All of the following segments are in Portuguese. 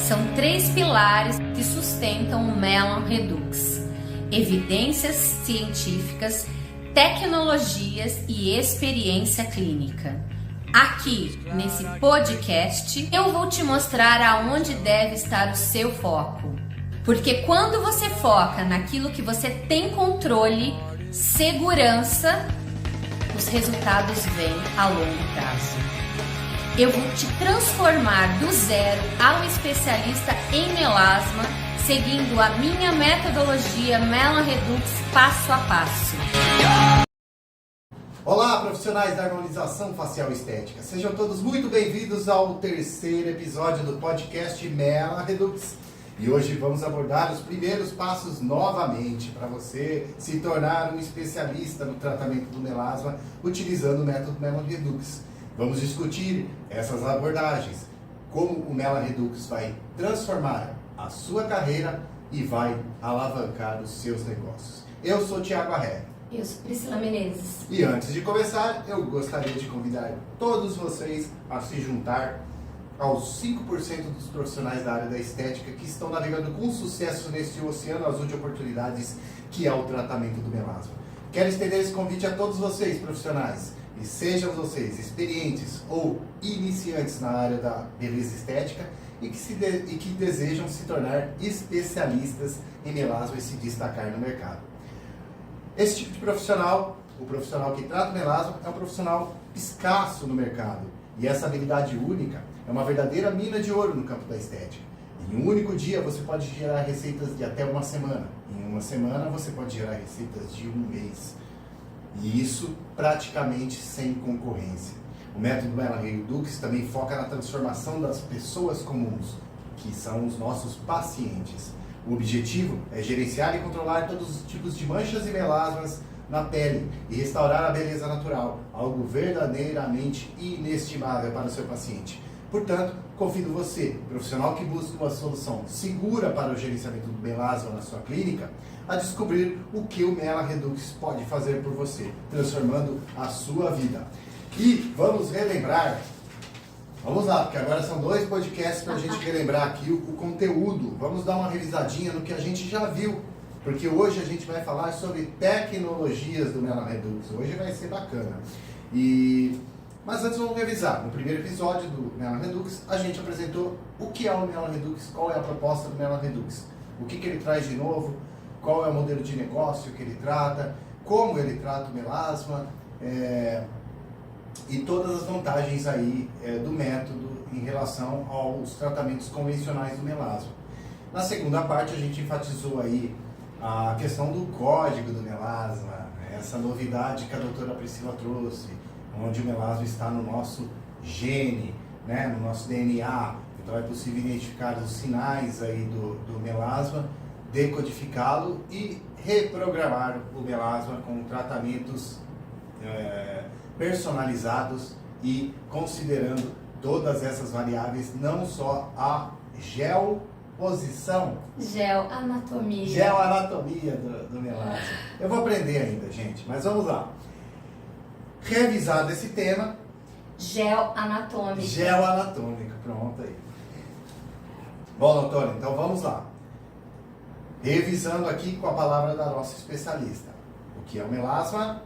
São 3 pilares que sustentam o Melan Redux: evidências científicas, tecnologias e experiência clínica. Aqui, nesse podcast, eu vou te mostrar aonde deve estar o seu foco. Porque quando você foca naquilo que você tem controle, segurança, os resultados vêm a longo prazo. Eu vou te transformar do zero ao especialista em melasma, seguindo a minha metodologia Melan Redux passo a passo. Olá, profissionais da harmonização facial estética. Sejam todos muito bem-vindos ao 3º episódio do podcast Melan Redux. E hoje vamos abordar os primeiros passos novamente para você se tornar um especialista no tratamento do melasma utilizando o método Melan Redux. Vamos discutir essas abordagens, como o Melan Redux vai transformar a sua carreira e vai alavancar os seus negócios. Eu sou Thiago Arrega. Eu sou Priscila Menezes. E antes de começar, eu gostaria de convidar todos vocês a se juntar aos 5% dos profissionais da área da estética que estão navegando com sucesso nesse oceano azul de oportunidades que é o tratamento do melasma. Quero estender esse convite a todos vocês, profissionais, e sejam vocês experientes ou iniciantes na área da beleza estética e que desejam se tornar especialistas em melasma e se destacar no mercado. Esse tipo de profissional, o profissional que trata o melasma, é um profissional escasso no mercado. E essa habilidade única é uma verdadeira mina de ouro no campo da estética. Em um único dia você pode gerar receitas de até uma semana. Em uma semana você pode gerar receitas de um mês. E isso praticamente sem concorrência. O método Melan Redux também foca na transformação das pessoas comuns, que são os nossos pacientes. O objetivo é gerenciar e controlar todos os tipos de manchas e melasmas na pele e restaurar a beleza natural, algo verdadeiramente inestimável para o seu paciente. Portanto, convido você, profissional que busca uma solução segura para o gerenciamento do melasma na sua clínica, a descobrir o que o Melan Redux pode fazer por você, transformando a sua vida. E vamos relembrar. Vamos lá, porque agora são 2 podcasts para a gente relembrar aqui o conteúdo. Vamos dar uma revisadinha no que a gente já viu, porque hoje a gente vai falar sobre tecnologias do Melan Redux. Hoje vai ser bacana. Mas antes vamos revisar. No primeiro episódio do Melan Redux, a gente apresentou o que é o Melan Redux, qual é a proposta do Melan Redux, o que ele traz de novo, qual é o modelo de negócio que ele trata, como ele trata o melasma, e todas as vantagens aí do método em relação aos tratamentos convencionais do melasma. Na segunda parte a gente enfatizou aí a questão do código do melasma, essa novidade que a doutora Priscila trouxe, onde o melasma está no nosso gene, né, no nosso DNA, então é possível identificar os sinais aí do melasma, decodificá-lo e reprogramar o melasma com tratamentos personalizados e considerando todas essas variáveis, não só a geoanatomia do melasma. Eu vou aprender ainda, gente, mas vamos lá. Revisado esse tema. Geoanatômica, pronto aí. Bom, doutora, então vamos lá. Revisando aqui com a palavra da nossa especialista. O que é o melasma?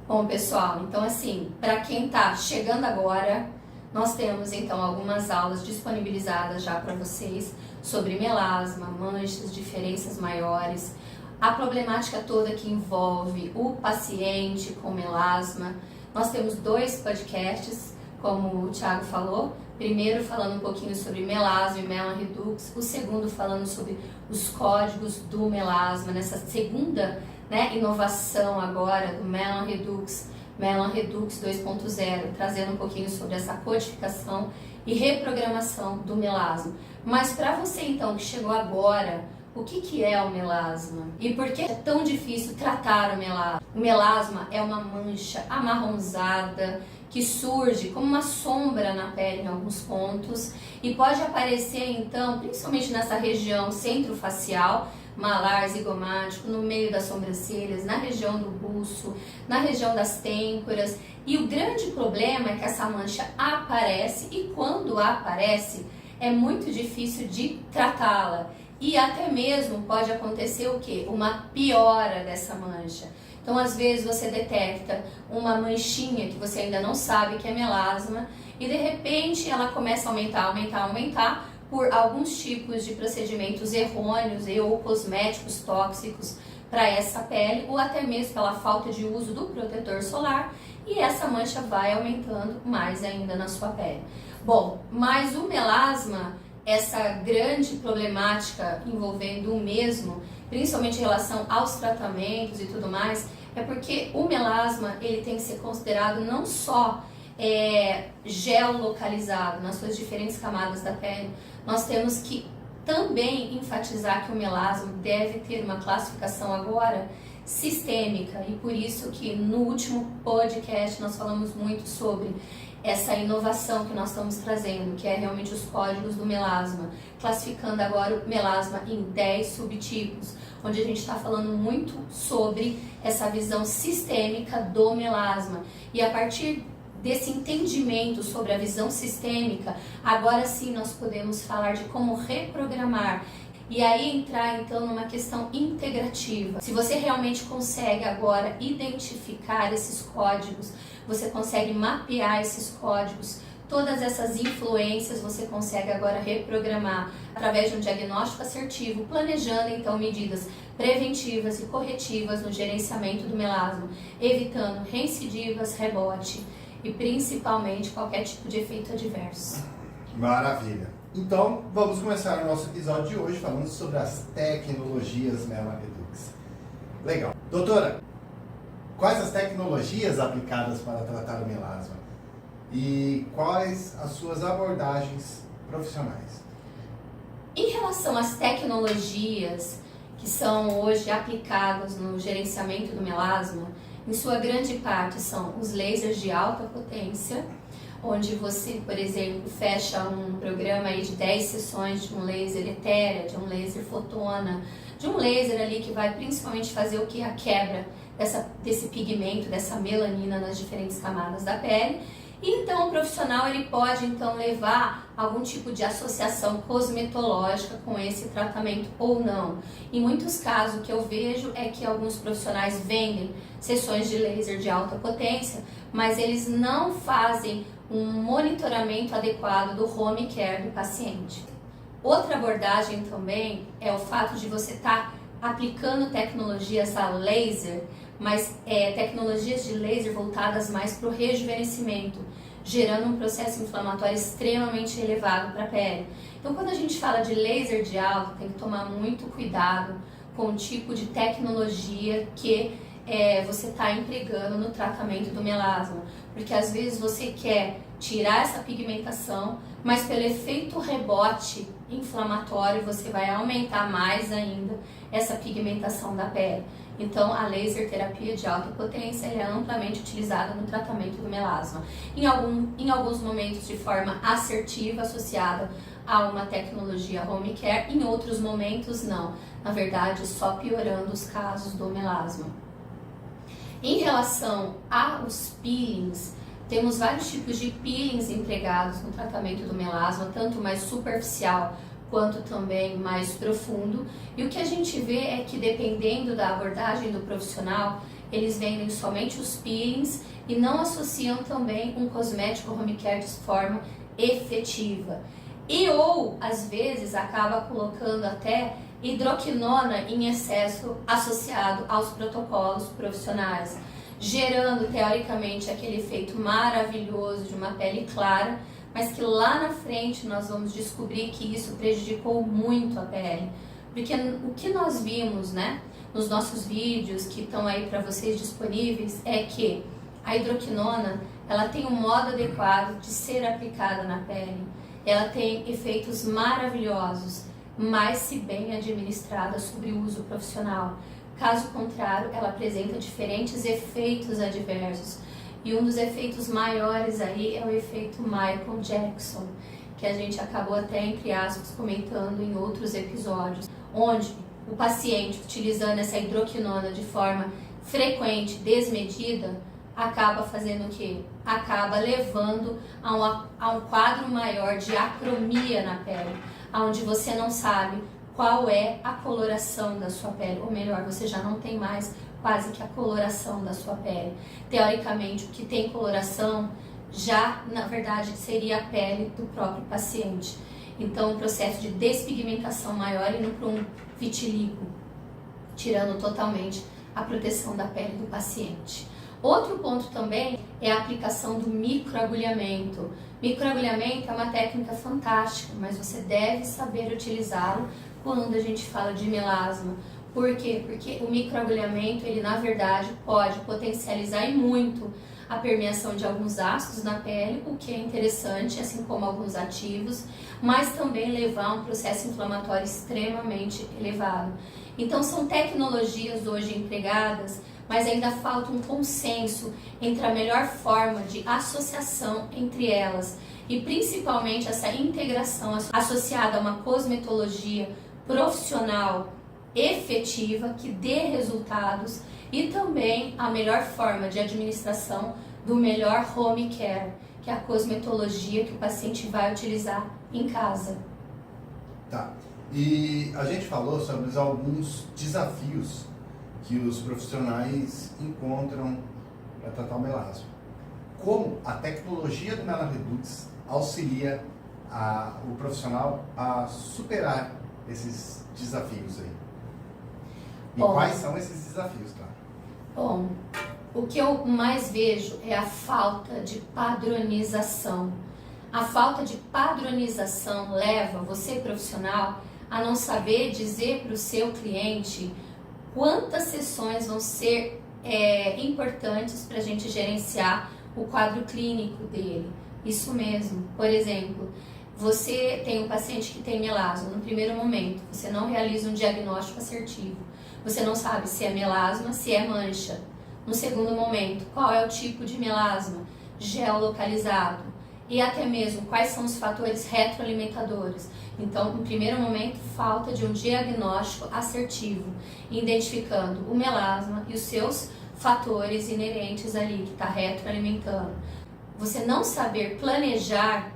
Bom, pessoal, então assim, para quem está chegando agora, nós temos então algumas aulas disponibilizadas já para vocês sobre melasma, manchas, diferenças maiores, a problemática toda que envolve o paciente com melasma. Nós temos 2 podcasts, como o Thiago falou, primeiro falando um pouquinho sobre melasma e Melan Redux, o segundo falando sobre os códigos do melasma, nessa segunda inovação agora do Melan Redux 2.0, trazendo um pouquinho sobre essa codificação e reprogramação do melasma. Mas para você então que chegou agora, o que é o melasma? E por que é tão difícil tratar o melasma? O melasma é uma mancha amarronzada que surge como uma sombra na pele em alguns pontos e pode aparecer então, principalmente nessa região centrofacial, malar, zigomático, no meio das sobrancelhas, na região do buço, na região das têmporas. E o grande problema é que essa mancha aparece e quando aparece, é muito difícil de tratá-la. E até mesmo pode acontecer o quê? Uma piora dessa mancha. Então, às vezes, você detecta uma manchinha que você ainda não sabe que é melasma e, de repente, ela começa a aumentar por alguns tipos de procedimentos errôneos ou cosméticos tóxicos para essa pele, ou até mesmo pela falta de uso do protetor solar, e essa mancha vai aumentando mais ainda na sua pele. Bom, mas o melasma, essa grande problemática envolvendo o mesmo, principalmente em relação aos tratamentos e tudo mais, é porque o melasma ele tem que ser considerado não só geolocalizado nas suas diferentes camadas da pele, nós temos que também enfatizar que o melasma deve ter uma classificação agora sistêmica, e por isso que no último podcast nós falamos muito sobre essa inovação que nós estamos trazendo, que é realmente os códigos do melasma, classificando agora o melasma em 10 subtipos, onde a gente está falando muito sobre essa visão sistêmica do melasma. E a partir desse entendimento sobre a visão sistêmica, agora sim nós podemos falar de como reprogramar e aí entrar então numa questão integrativa. Se você realmente consegue agora identificar esses códigos, você consegue mapear esses códigos, todas essas influências você consegue agora reprogramar através de um diagnóstico assertivo, planejando então medidas preventivas e corretivas no gerenciamento do melasma, evitando reincidivas, rebote e principalmente qualquer tipo de efeito adverso. Maravilha! Então, vamos começar o nosso episódio de hoje falando sobre as tecnologias MelaRedux. Legal. Doutora, quais as tecnologias aplicadas para tratar o melasma? E quais as suas abordagens profissionais? Em relação às tecnologias que são hoje aplicadas no gerenciamento do melasma, em sua grande parte são os lasers de alta potência, onde você, por exemplo, fecha um programa aí de 10 sessões de um laser etérea, de um laser fotona, de um laser ali que vai principalmente fazer o que? A quebra desse pigmento, dessa melanina nas diferentes camadas da pele. E então o profissional ele pode então levar algum tipo de associação cosmetológica com esse tratamento ou não. Em muitos casos o que eu vejo é que alguns profissionais vendem sessões de laser de alta potência, mas eles não fazem um monitoramento adequado do home care do paciente. Outra abordagem também é o fato de você estar aplicando tecnologias a laser, mas tecnologias de laser voltadas mais para o rejuvenescimento, gerando um processo inflamatório extremamente elevado para a pele. Então, quando a gente fala de laser de alta, tem que tomar muito cuidado com o tipo de tecnologia que você está empregando no tratamento do melasma, porque às vezes você quer tirar essa pigmentação, mas pelo efeito rebote inflamatório você vai aumentar mais ainda essa pigmentação da pele. Então a laser terapia de alta potência é amplamente utilizada no tratamento do melasma, em alguns momentos de forma assertiva, associada a uma tecnologia home care, em outros momentos não, na verdade só piorando os casos do melasma. Em relação aos peelings, temos vários tipos de peelings empregados no tratamento do melasma, tanto mais superficial quanto também mais profundo. E o que a gente vê é que dependendo da abordagem do profissional, eles vendem somente os peelings e não associam também um cosmético home care de forma efetiva. E ou, às vezes, acaba colocando até hidroquinona em excesso associado aos protocolos profissionais, gerando teoricamente aquele efeito maravilhoso de uma pele clara, mas que lá na frente nós vamos descobrir que isso prejudicou muito a pele. Porque o que nós vimos, né, nos nossos vídeos que estão aí para vocês disponíveis, é que a hidroquinona ela tem um modo adequado de ser aplicada na pele. Ela tem efeitos maravilhosos, mas se bem administrada sobre o uso profissional. Caso contrário, ela apresenta diferentes efeitos adversos. E um dos efeitos maiores aí é o efeito Michael Jackson, que a gente acabou até, entre aspas, comentando em outros episódios, onde o paciente, utilizando essa hidroquinona de forma frequente, desmedida, acaba fazendo o quê? Acaba levando a um quadro maior de acromia na pele, onde você não sabe qual é a coloração da sua pele, ou melhor, você já não tem mais quase que a coloração da sua pele. Teoricamente, o que tem coloração já, na verdade, seria a pele do próprio paciente. Então, o processo de despigmentação maior indo para um vitiligo, tirando totalmente a proteção da pele do paciente. Outro ponto também é a aplicação do microagulhamento. Microagulhamento é uma técnica fantástica, mas você deve saber utilizá-lo quando a gente fala de melasma. Por quê? Porque o microagulhamento, ele na verdade pode potencializar e muito a permeação de alguns ácidos na pele, o que é interessante, assim como alguns ativos, mas também levar a um processo inflamatório extremamente elevado. Então são tecnologias hoje empregadas, mas ainda falta um consenso entre a melhor forma de associação entre elas e principalmente essa integração associada a uma cosmetologia profissional efetiva que dê resultados e também a melhor forma de administração do melhor home care, que é a cosmetologia que o paciente vai utilizar em casa. Tá. E a gente falou sobre alguns desafios que os profissionais encontram para tratar o melasma. Como a tecnologia do Melan Redux auxilia o profissional a superar esses desafios aí? E quais são esses desafios, claro? Bom, o que eu mais vejo é a falta de padronização. A falta de padronização leva você, profissional, a não saber dizer para o seu cliente quantas sessões vão ser importantes para a gente gerenciar o quadro clínico dele. Isso mesmo. Por exemplo, você tem um paciente que tem melasma. No primeiro momento, você não realiza um diagnóstico assertivo. Você não sabe se é melasma, se é mancha. No segundo momento, qual é o tipo de melasma? Geolocalizado. E até mesmo quais são os fatores retroalimentadores. Então, no primeiro momento, falta de um diagnóstico assertivo, identificando o melasma e os seus fatores inerentes ali, que está retroalimentando. Você não saber planejar,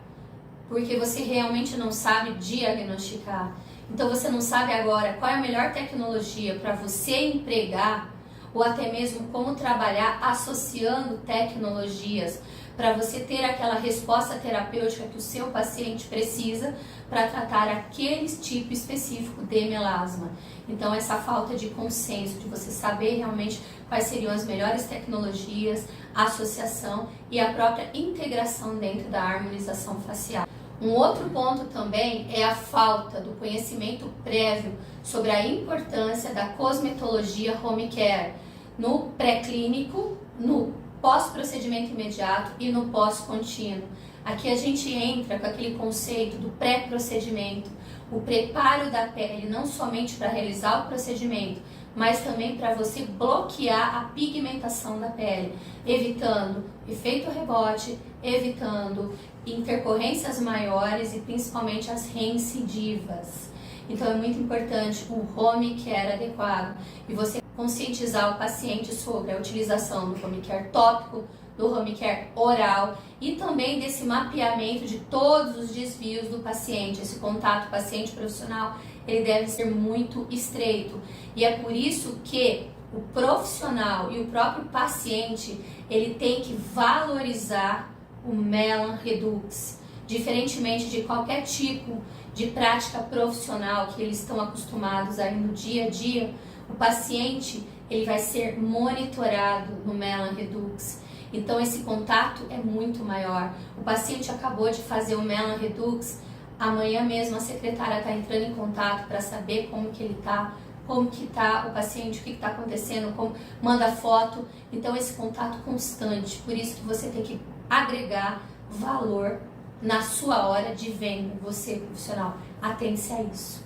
porque você realmente não sabe diagnosticar. Então, você não sabe agora qual é a melhor tecnologia para você empregar, ou até mesmo como trabalhar associando tecnologias, para você ter aquela resposta terapêutica que o seu paciente precisa para tratar aquele tipo específico de melasma. Então, essa falta de consenso, de você saber realmente quais seriam as melhores tecnologias, a associação e a própria integração dentro da harmonização facial. Um outro ponto também é a falta do conhecimento prévio sobre a importância da cosmetologia home care no pré-clínico, no pós-procedimento imediato e no pós-contínuo. Aqui a gente entra com aquele conceito do pré-procedimento, o preparo da pele não somente para realizar o procedimento, mas também para você bloquear a pigmentação da pele, evitando efeito rebote, evitando intercorrências maiores e principalmente as reincidivas. Então é muito importante o home care adequado e você conscientizar o paciente sobre a utilização do home care tópico, do home care oral e também desse mapeamento de todos os desvios do paciente. Esse contato paciente-profissional, ele deve ser muito estreito e é por isso que o profissional e o próprio paciente, ele tem que valorizar o Melan Redux, diferentemente de qualquer tipo de prática profissional que eles estão acostumados aí no dia a dia. O paciente, ele vai ser monitorado no Melan Redux. Então esse contato é muito maior. O paciente acabou de fazer o Melan Redux, amanhã mesmo a secretária está entrando em contato para saber como que ele está, como que está o paciente, o que está acontecendo, como, manda foto. Então esse contato constante, por isso que você tem que agregar valor na sua hora de venda, você profissional, atente-se a isso.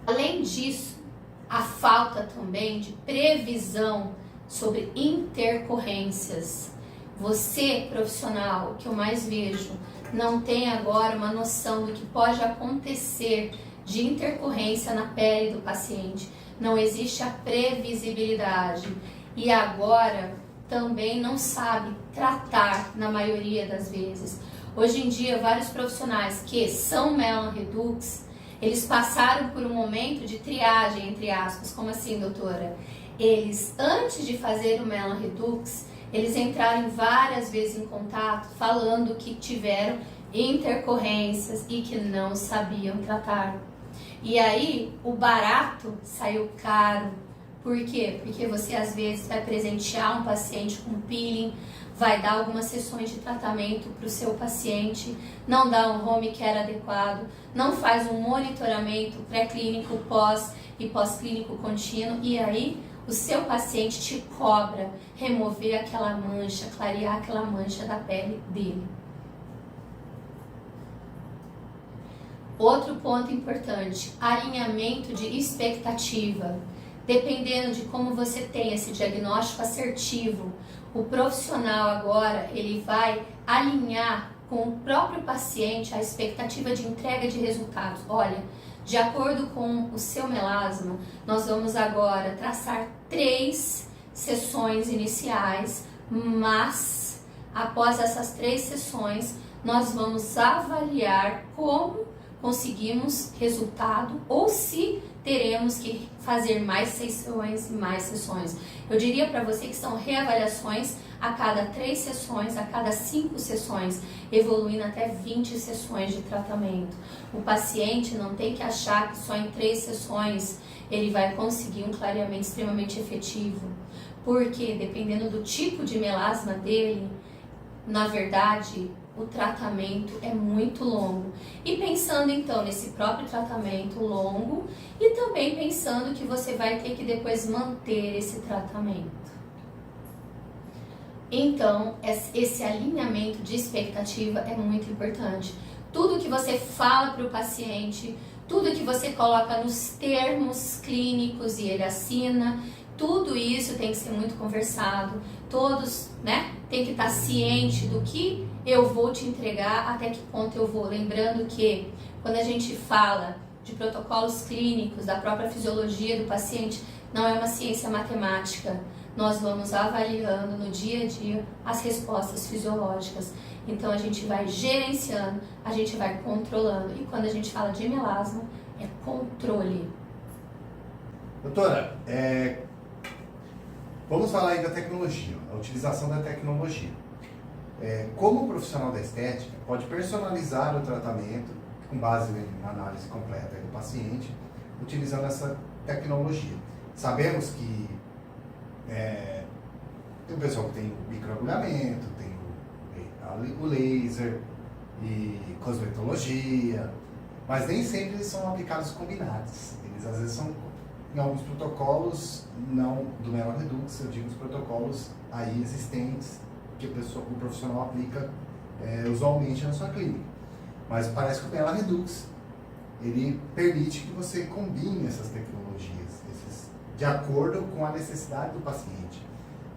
Além disso, a falta também de previsão sobre intercorrências. Você, profissional, o que eu mais vejo, não tem agora uma noção do que pode acontecer de intercorrência na pele do paciente. Não existe a previsibilidade. E agora, também não sabe tratar na maioria das vezes. Hoje em dia, vários profissionais que são Melan Redux, eles passaram por um momento de triagem, entre aspas. Como assim, doutora? Eles, antes de fazer o Melan Redux, eles entraram várias vezes em contato falando que tiveram intercorrências e que não sabiam tratar. E aí, o barato saiu caro. Por quê? Porque você às vezes vai presentear um paciente com peeling, vai dar algumas sessões de tratamento para o seu paciente, não dá um home care adequado, não faz um monitoramento pré-clínico, pós e pós-clínico contínuo, e aí o seu paciente te cobra remover aquela mancha, clarear aquela mancha da pele dele. Outro ponto importante, alinhamento de expectativa. Dependendo de como você tem esse diagnóstico assertivo, o profissional agora ele vai alinhar com o próprio paciente a expectativa de entrega de resultados. Olha, de acordo com o seu melasma, nós vamos agora traçar 3 sessões iniciais, mas após essas 3 sessões, nós vamos avaliar como conseguimos resultado ou se teremos que fazer mais sessões e mais sessões. Eu diria para você que são reavaliações a cada 3 sessões, a cada 5 sessões, evoluindo até 20 sessões de tratamento. O paciente não tem que achar que só em 3 sessões ele vai conseguir um clareamento extremamente efetivo, porque dependendo do tipo de melasma dele, na verdade, o tratamento é muito longo. E pensando então nesse próprio tratamento longo e também pensando que você vai ter que depois manter esse tratamento. Então, esse alinhamento de expectativa é muito importante. Tudo que você fala para o paciente, tudo que você coloca nos termos clínicos e ele assina, tudo isso tem que ser muito conversado. Todos, tem que estar ciente do que eu vou te entregar, até que ponto eu vou. Lembrando que quando a gente fala de protocolos clínicos, da própria fisiologia do paciente, não é uma ciência matemática. Nós vamos avaliando no dia a dia as respostas fisiológicas. Então a gente vai gerenciando, a gente vai controlando. E quando a gente fala de melasma, é controle. Doutora, vamos falar aí da tecnologia, a utilização da tecnologia. Como o profissional da estética pode personalizar o tratamento com base na análise completa do paciente, utilizando essa tecnologia. Sabemos que tem um pessoal que tem o microagulhamento, tem o laser e cosmetologia, mas nem sempre eles são aplicados combinados. Eles às vezes são em alguns protocolos, não do Melan Redux, eu digo os protocolos aí existentes que o profissional aplica usualmente na sua clínica. Mas parece que o Melan Redux ele permite que você combine essas tecnologias, de acordo com a necessidade do paciente.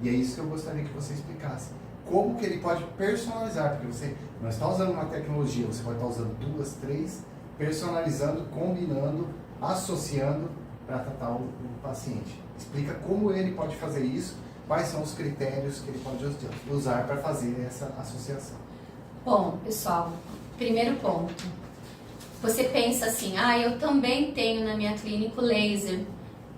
E é isso que eu gostaria que você explicasse. Como que ele pode personalizar, porque você não está usando uma tecnologia, você pode estar usando 2, 3, personalizando, combinando, associando para tratar o paciente. Explica como ele pode fazer isso, quais são os critérios que ele pode usar para fazer essa associação. Bom, pessoal, primeiro ponto. Você pensa assim, eu também tenho na minha clínica laser.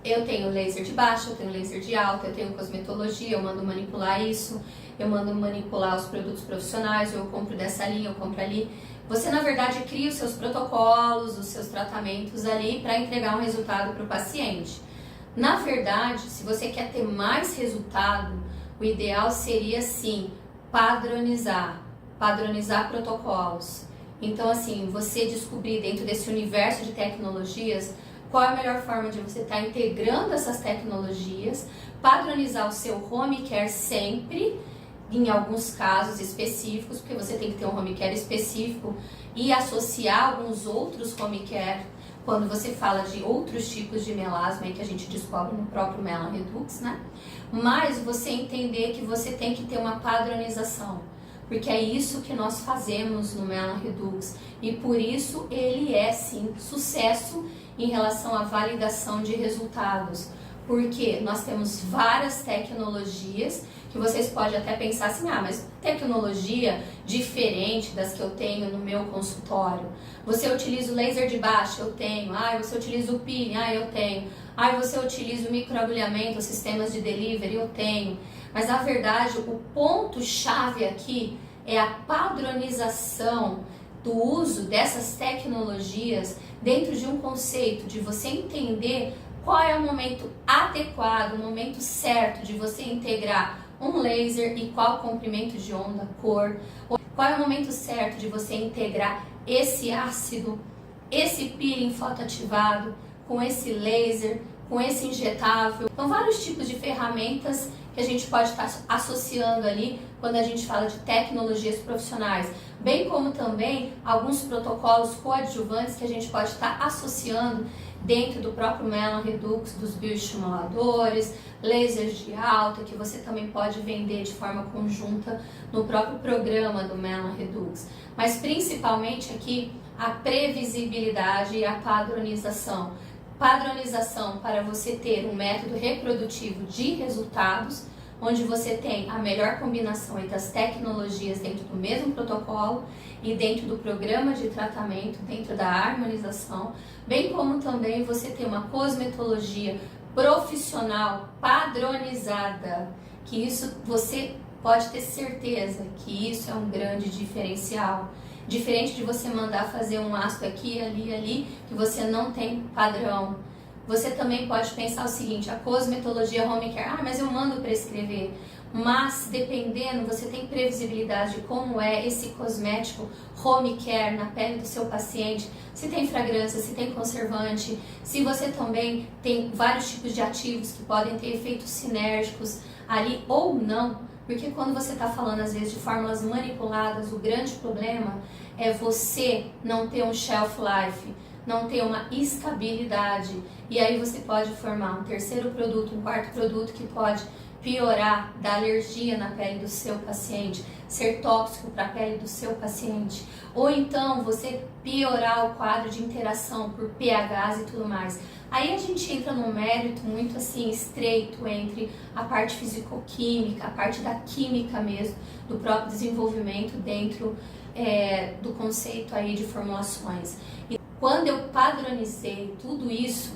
Eu tenho laser de baixo, eu tenho laser de alta, eu tenho cosmetologia, eu mando manipular isso, eu mando manipular os produtos profissionais, eu compro dessa linha, eu compro ali. Você, na verdade, cria os seus protocolos, os seus tratamentos ali para entregar um resultado para o paciente. Na verdade, se você quer ter mais resultado, o ideal seria, sim, padronizar protocolos. Então, assim, você descobrir dentro desse universo de tecnologias qual é a melhor forma de você estar integrando essas tecnologias, padronizar o seu home care sempre, em alguns casos específicos, porque você tem que ter um home care específico e associar alguns outros home care, quando você fala de outros tipos de melasma que a gente descobre no próprio Melan Redux, Mas você entender que você tem que ter uma padronização, porque é isso que nós fazemos no Melan Redux e por isso ele é sim sucesso em relação à validação de resultados, Porque nós temos várias tecnologias que vocês podem até pensar assim, mas tecnologia diferente das que eu tenho no meu consultório. Você utiliza o laser de baixa? Eu tenho. Você utiliza o peeling? Eu tenho. Você utiliza o microagulhamento, os sistemas de delivery? Eu tenho. Mas na verdade, o ponto-chave aqui é a padronização do uso dessas tecnologias dentro de um conceito de você entender qual é o momento adequado, o momento certo de você integrar um laser e qual comprimento de onda, cor. Qual é o momento certo de você integrar esse ácido, esse peeling fotoativado com esse laser, com esse injetável. Então, vários tipos de ferramentas que a gente pode estar associando ali quando a gente fala de tecnologias profissionais, bem como também alguns protocolos coadjuvantes que a gente pode estar associando dentro do próprio Melan Redux, dos bioestimuladores, lasers de alta, que você também pode vender de forma conjunta no próprio programa do Melan Redux. Mas principalmente aqui a previsibilidade e a padronização. Padronização para você ter um método reprodutivo de resultados, onde você tem a melhor combinação entre as tecnologias dentro do mesmo protocolo e dentro do programa de tratamento, dentro da harmonização, bem como também você tem uma cosmetologia profissional padronizada, que isso você pode ter certeza que isso é um grande diferencial. Diferente de você mandar fazer um ácido aqui, ali, que você não tem padrão. Você também pode pensar o seguinte, a cosmetologia home care, mas eu mando prescrever. Mas, dependendo, você tem previsibilidade de como é esse cosmético home care na pele do seu paciente, se tem fragrância, se tem conservante, se você também tem vários tipos de ativos que podem ter efeitos sinérgicos ali ou não. Porque quando você está falando, às vezes, de fórmulas manipuladas, o grande problema é você não ter um shelf life, não ter uma estabilidade. E aí você pode formar um terceiro produto, um quarto produto que pode piorar, dar alergia na pele do seu paciente, ser tóxico para a pele do seu paciente. Ou então você piorar o quadro de interação por pHs e tudo mais. Aí a gente entra num mérito muito assim estreito entre a parte fisicoquímica, a parte da química mesmo, do próprio desenvolvimento dentro do conceito aí de formulações. E quando eu padronizei tudo isso,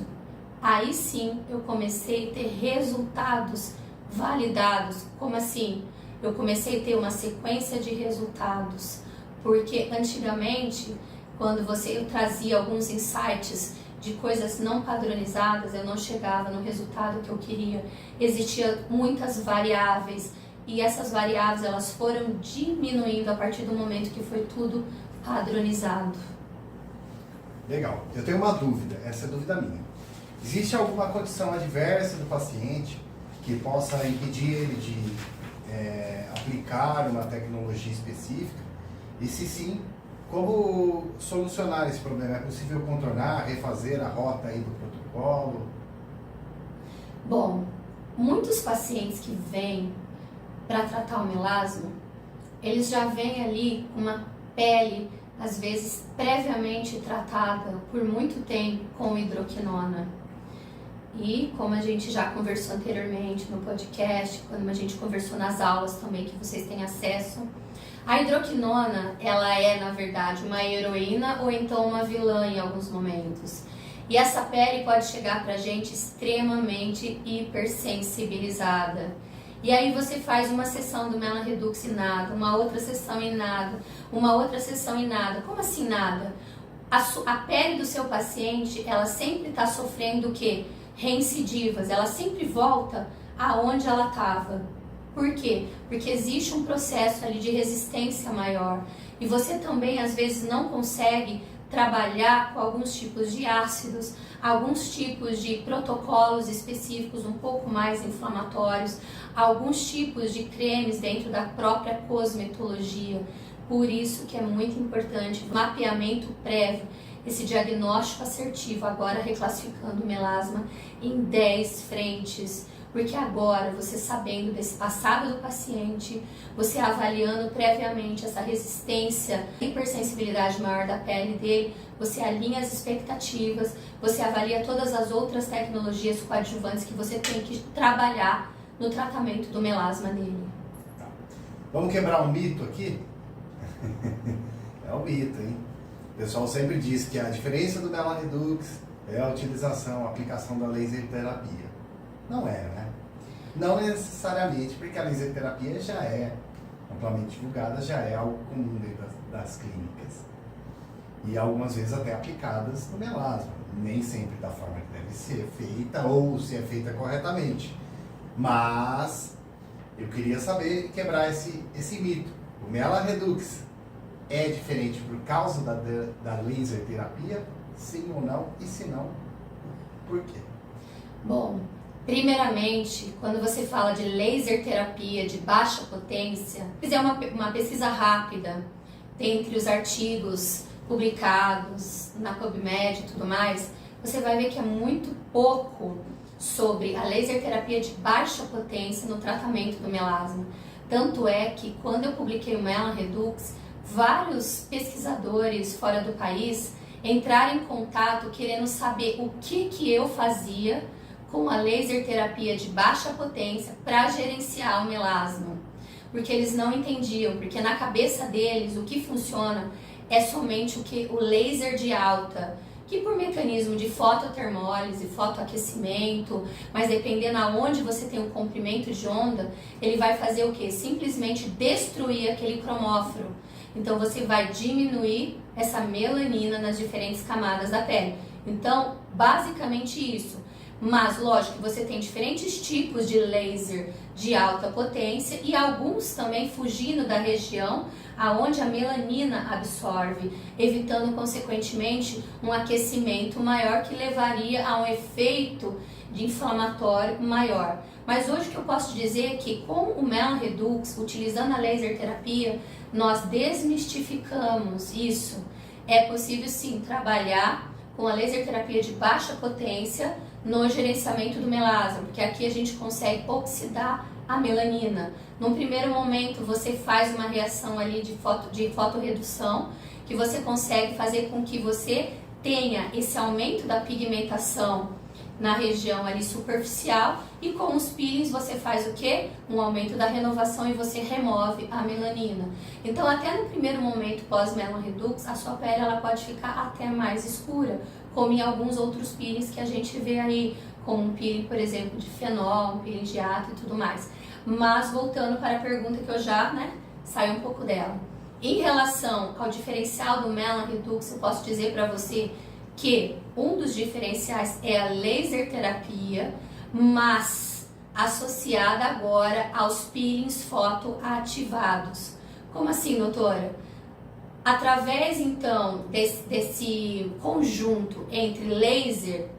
aí sim eu comecei a ter resultados validados. Como assim? Eu comecei a ter uma sequência de resultados, porque antigamente, quando eu trazia alguns insights de coisas não padronizadas, eu não chegava no resultado que eu queria. Existiam muitas variáveis e essas variáveis elas foram diminuindo a partir do momento que foi tudo padronizado. Legal. Eu tenho uma dúvida, essa é dúvida minha. Existe alguma condição adversa do paciente que possa impedir ele de aplicar uma tecnologia específica? E se sim, como solucionar esse problema? É possível contornar, refazer a rota aí do protocolo? Bom, muitos pacientes que vêm para tratar o melasma, eles já vêm ali com uma pele, às vezes, previamente tratada por muito tempo com hidroquinona. E como a gente já conversou anteriormente no podcast, quando a gente conversou nas aulas também que vocês têm acesso, a hidroquinona, ela é, na verdade, uma heroína ou então uma vilã em alguns momentos. E essa pele pode chegar pra gente extremamente hipersensibilizada. E aí você faz uma sessão do Melan Redux e nada, uma outra sessão e nada, uma outra sessão e nada. Como assim nada? A pele do seu paciente, ela sempre está sofrendo o quê? Reincidivas. Ela sempre volta aonde ela estava. Por quê? Porque existe um processo ali de resistência maior. E você também, às vezes, não consegue trabalhar com alguns tipos de ácidos, alguns tipos de protocolos específicos um pouco mais inflamatórios, alguns tipos de cremes dentro da própria cosmetologia. Por isso que é muito importante o mapeamento prévio, esse diagnóstico assertivo, agora reclassificando o melasma em 10 frentes. Porque agora, você sabendo desse passado do paciente, você avaliando previamente essa resistência, hipersensibilidade maior da pele dele, você alinha as expectativas, você avalia todas as outras tecnologias coadjuvantes que você tem que trabalhar no tratamento do melasma dele. Tá. Vamos quebrar um mito aqui? É um mito, hein? O pessoal sempre diz que a diferença do Melarredux é a utilização, a aplicação da laser terapia. Não é, né? Não necessariamente, porque a laser terapia já é amplamente divulgada, já é algo comum dentro das clínicas. E algumas vezes até aplicadas no melasma. Nem sempre da forma que deve ser feita ou se é feita corretamente. Mas eu queria saber, quebrar esse mito. O Melarredux é diferente por causa da laser terapia? Sim ou não? E se não, por quê? Bom, primeiramente, quando você fala de laser terapia de baixa potência, se fizer uma pesquisa rápida entre os artigos publicados na PubMed e tudo mais, você vai ver que é muito pouco sobre a laser terapia de baixa potência no tratamento do melasma. Tanto é que quando eu publiquei o Melarredux, vários pesquisadores fora do país entraram em contato querendo saber o que eu fazia com a laser terapia de baixa potência para gerenciar o melasma. Porque eles não entendiam, porque na cabeça deles o que funciona é somente o laser de alta, que por mecanismo de fototermólise, fotoaquecimento, mas dependendo aonde você tem um comprimento de onda, ele vai fazer o quê? Simplesmente destruir aquele cromóforo. Então você vai diminuir essa melanina nas diferentes camadas da pele. Então, basicamente isso. Mas, lógico que você tem diferentes tipos de laser de alta potência e alguns também fugindo da região aonde a melanina absorve, evitando, consequentemente, um aquecimento maior que levaria a um efeito de inflamatório maior. Mas hoje o que eu posso dizer é que com o Melarredux, utilizando a laser terapia, nós desmistificamos isso. É possível sim trabalhar com a laser terapia de baixa potência no gerenciamento do melasma, porque aqui a gente consegue oxidar a melanina. Num primeiro momento você faz uma reação ali de fotorredução, que você consegue fazer com que você tenha esse aumento da pigmentação na região ali superficial, e com os peelings você faz o que? Um aumento da renovação e você remove a melanina. Então até no primeiro momento pós-Melarredux, a sua pele ela pode ficar até mais escura, como em alguns outros peelings que a gente vê aí, como um peeling, por exemplo, de fenol, um peeling de ato e tudo mais. Mas voltando para a pergunta que eu já saí um pouco dela. Em relação ao diferencial do Melarredux, eu posso dizer para você que um dos diferenciais é a laser terapia, mas associada agora aos peelings fotoativados. Como assim, doutora? Através então desse conjunto entre laser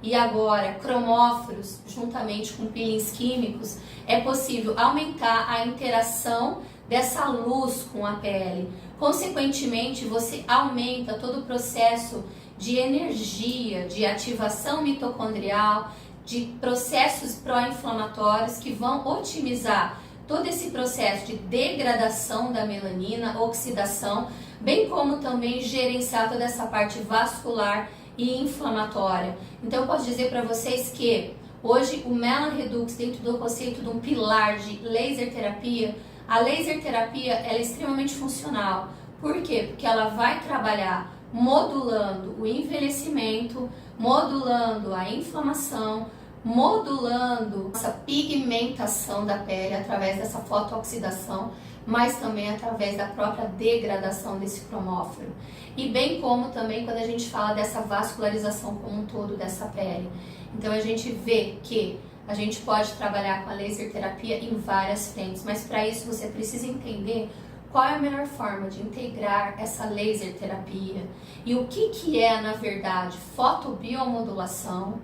e agora cromóforos, juntamente com peelings químicos, é possível aumentar a interação dessa luz com a pele. Consequentemente, você aumenta todo o processo de energia, de ativação mitocondrial, de processos pró-inflamatórios que vão otimizar todo esse processo de degradação da melanina, oxidação, bem como também gerenciar toda essa parte vascular e inflamatória. Então eu posso dizer para vocês que hoje o Melarredux, dentro do conceito de um pilar de laser terapia, a laser terapia ela é extremamente funcional. Por quê? Porque ela vai trabalhar modulando o envelhecimento, modulando a inflamação, modulando essa pigmentação da pele através dessa fotooxidação, mas também através da própria degradação desse cromóforo. E bem como também quando a gente fala dessa vascularização como um todo dessa pele. Então a gente vê que a gente pode trabalhar com a laser terapia em várias frentes, mas para isso você precisa entender qual é a melhor forma de integrar essa laser terapia e o que é, na verdade, fotobiomodulação,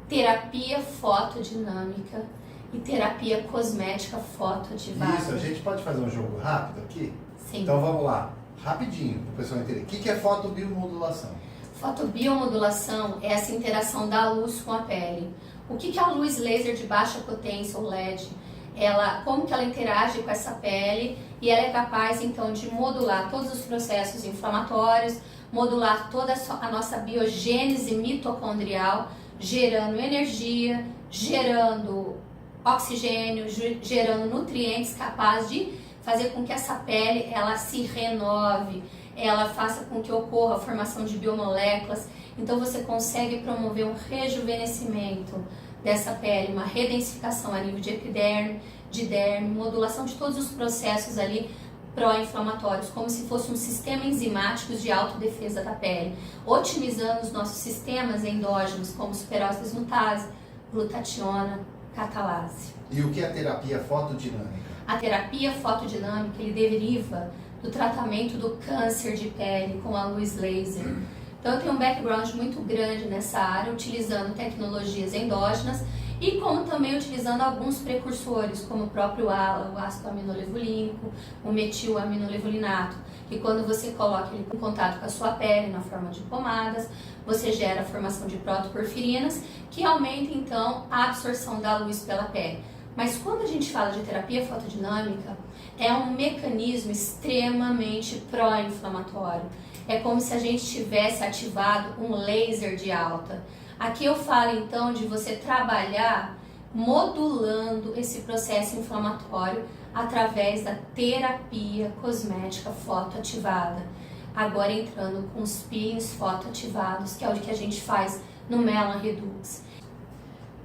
terapia fotodinâmica e terapia cosmética fotoativada. Isso, a gente pode fazer um jogo rápido aqui? Sim. Então vamos lá, rapidinho, para o pessoal entender. O que é fotobiomodulação? Fotobiomodulação é essa interação da luz com a pele. O que a luz laser de baixa potência, ou LED, como que ela interage com essa pele, e ela é capaz então de modular todos os processos inflamatórios, modular toda a nossa biogênese mitocondrial, gerando energia, gerando oxigênio, gerando nutrientes capazes de fazer com que essa pele ela se renove, ela faça com que ocorra a formação de biomoléculas. Então você consegue promover um rejuvenescimento dessa pele, uma redensificação a nível de epiderme, de derme, modulação de todos os processos ali pró-inflamatórios, como se fosse um sistema enzimático de autodefesa da pele, otimizando os nossos sistemas endógenos, como superóxido dismutase, glutationa, catalase. E o que é a terapia fotodinâmica? A terapia fotodinâmica ele deriva do tratamento do câncer de pele com a luz laser. Então eu tenho um background muito grande nessa área, utilizando tecnologias endógenas e como também utilizando alguns precursores, como o próprio ALA, o ácido aminolevulínico, o metilaminolevulinato, que quando você coloca ele em contato com a sua pele na forma de pomadas, você gera a formação de protoporfirinas, que aumenta então a absorção da luz pela pele. Mas quando a gente fala de terapia fotodinâmica, é um mecanismo extremamente pró-inflamatório. É como se a gente tivesse ativado um laser de alta. Aqui eu falo então de você trabalhar modulando esse processo inflamatório através da terapia cosmética fotoativada. Agora entrando com os peelings fotoativados, que é o que a gente faz no Melan Redux.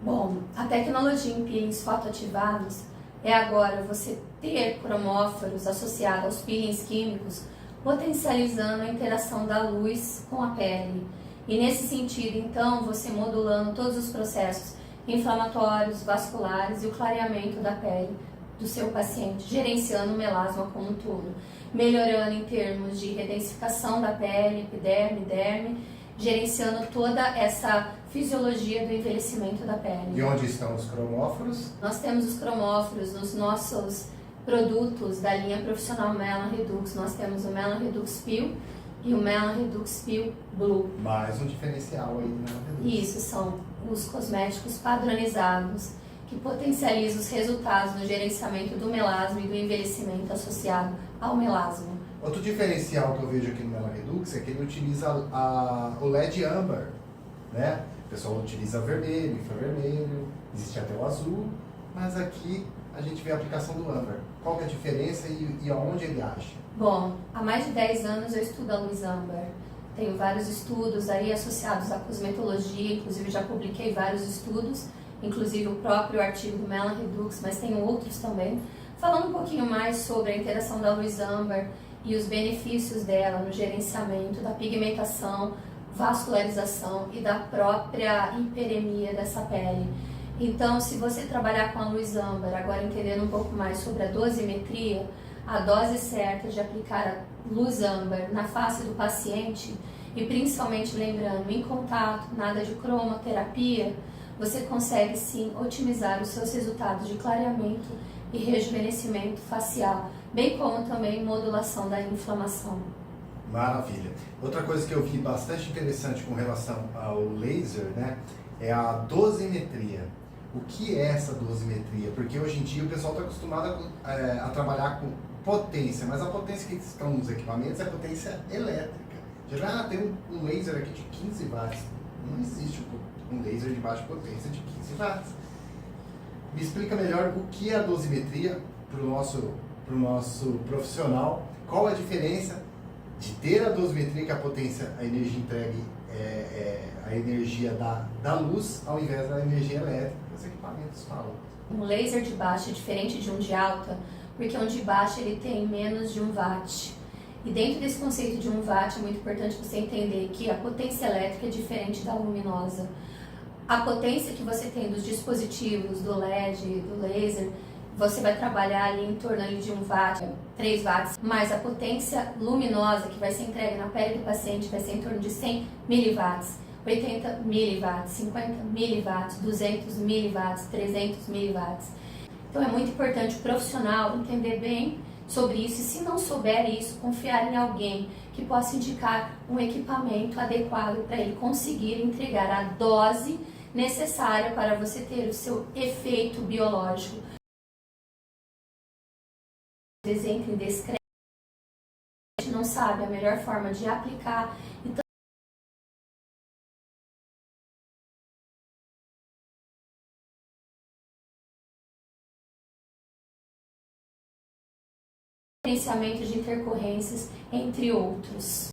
Bom, a tecnologia em peelings fotoativados é agora você ter cromóforos associados aos peelings químicos, potencializando a interação da luz com a pele. E nesse sentido, então, você modulando todos os processos inflamatórios, vasculares e o clareamento da pele do seu paciente, gerenciando o melasma como um todo, melhorando em termos de redensificação da pele, epiderme, derme, gerenciando toda essa fisiologia do envelhecimento da pele. E onde estão os cromóforos? Nós temos os cromóforos nos nossos produtos da linha profissional Melan Redux. Nós temos o Melan Redux Peel e o Melan Redux Peel Blue. Mais um diferencial aí do Melan Redux. Isso, são os cosméticos padronizados que potencializam os resultados no gerenciamento do melasma e do envelhecimento associado ao melasma. Outro diferencial que eu vejo aqui no Melan Redux é que ele utiliza o LED âmbar, né? O pessoal utiliza vermelho, infravermelho, existe até o azul, mas aqui a gente vê a aplicação do âmbar. Qual que é a diferença e aonde ele age? Bom, há mais de 10 anos eu estudo a luz âmbar. Tenho vários estudos aí associados à cosmetologia, inclusive já publiquei vários estudos, inclusive o próprio artigo do Melan Redux, mas tenho outros também, falando um pouquinho mais sobre a interação da luz âmbar e os benefícios dela no gerenciamento da pigmentação, vascularização e da própria hiperemia dessa pele. Então, se você trabalhar com a luz âmbar, agora entendendo um pouco mais sobre a dosimetria, a dose certa de aplicar a luz âmbar na face do paciente e principalmente lembrando, em contato, nada de cromoterapia, você consegue sim otimizar os seus resultados de clareamento e rejuvenescimento facial, bem como também modulação da inflamação. Maravilha. Outra coisa que eu vi bastante interessante com relação ao laser, né, é a dosimetria. O que é essa dosimetria? Porque hoje em dia o pessoal está acostumado a trabalhar com potência, mas a potência que estão nos equipamentos é potência elétrica. Já tem um laser aqui de 15 watts. Não existe um laser de baixa potência de 15 watts. Me explica melhor o que é a dosimetria para o nosso profissional. Qual a diferença de ter a dosimetria, que a potência, a energia entregue é a energia da luz, ao invés da energia elétrica. Os equipamentos falam. Um laser de baixa é diferente de um de alta, porque um de baixa ele tem menos de 1 watt. E dentro desse conceito de 1 watt é muito importante você entender que a potência elétrica é diferente da luminosa. A potência que você tem dos dispositivos, do LED, do laser, você vai trabalhar ali em torno ali de 1 watt, 3 watts, mas a potência luminosa que vai ser entregue na pele do paciente vai ser em torno de 100 miliwatts, 80 miliwatts, 50 miliwatts, 200 miliwatts, 300 miliwatts. Então é muito importante o profissional entender bem sobre isso e, se não souber isso, confiar em alguém que possa indicar um equipamento adequado para ele conseguir entregar a dose necessária para você ter o seu efeito biológico. Às vezes entra em descrédito, a gente não sabe a melhor forma de aplicar. Então, gerenciamento de intercorrências, entre outros.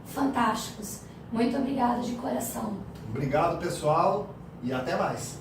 fantásticos. Muito obrigada de coração. Obrigado, pessoal, e até mais.